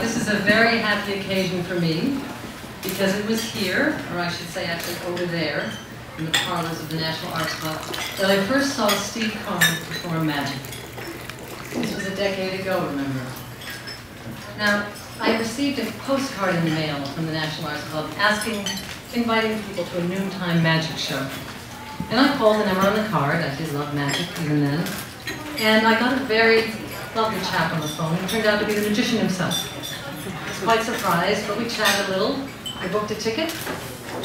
This is a very happy occasion for me because it was here, or I should say actually over there, in the parlors of the National Arts Club, that I first saw Steve Cohen perform magic. This was a decade ago, remember. Now, I received a postcard in the mail from the National Arts Club inviting people to a noontime magic show. And I called the number on the card. I did love magic even then. And I got a very lovely chap on the phone who turned out to be the magician himself. I was quite surprised, but we chatted a little. I booked a ticket.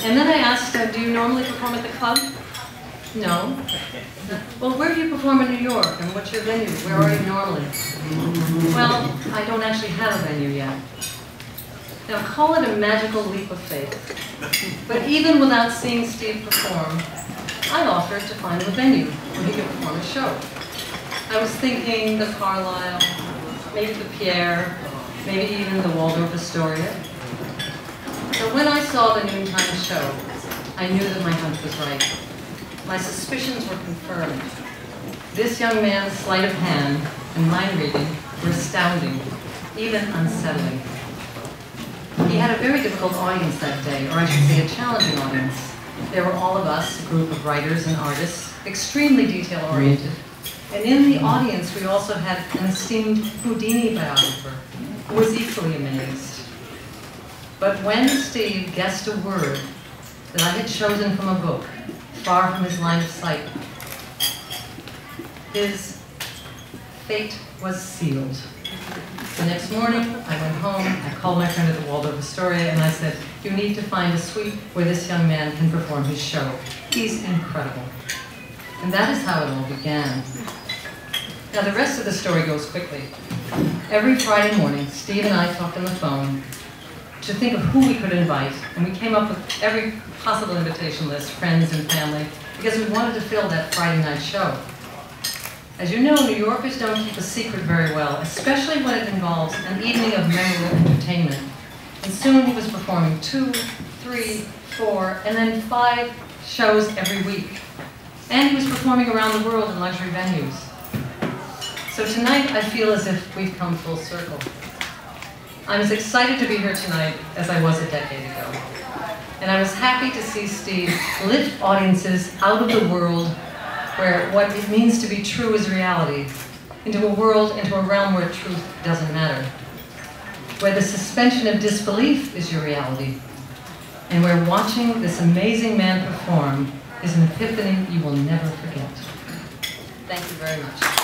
And then I asked, do you normally perform at the club? No. Well, where do you perform in New York? And what's your venue? Where are you normally? Well, I don't actually have a venue yet. Now, call it a magical leap of faith. But even without seeing Steve perform, I offered to find him a venue where he could perform a show. I was thinking the Carlisle, maybe the Pierre, maybe even the Waldorf-Astoria. So when I saw the noontime show, I knew that my hunch was right. My suspicions were confirmed. This young man's sleight of hand and mind reading were astounding, even unsettling. He had a very difficult audience that day, or I should say a challenging audience. There were all of us, a group of writers and artists, extremely detail-oriented. And in the audience, we also had an esteemed Houdini biographer who was equally amazed. But when Steve guessed a word that I had chosen from a book, far from his line of sight, his fate was sealed. The next morning, I went home, I called my friend at the Waldorf-Astoria, and I said, you need to find a suite where this young man can perform his show. He's incredible. And that is how it all began. Now, the rest of the story goes quickly. Every Friday morning, Steve and I talked on the phone to think of who we could invite, and we came up with every possible invitation list, friends and family, because we wanted to fill that Friday night show. As you know, New Yorkers don't keep a secret very well, especially when it involves an evening of memorable entertainment. And soon he was performing 2, 3, 4, and then 5 shows every week. And he was performing around the world in luxury venues. So tonight, I feel as if we've come full circle. I'm as excited to be here tonight as I was a decade ago. And I was happy to see Steve lift audiences out of the world where what it means to be true is reality, into a world, into a realm where truth doesn't matter, where the suspension of disbelief is your reality, and where watching this amazing man perform is an epiphany you will never forget. Thank you very much.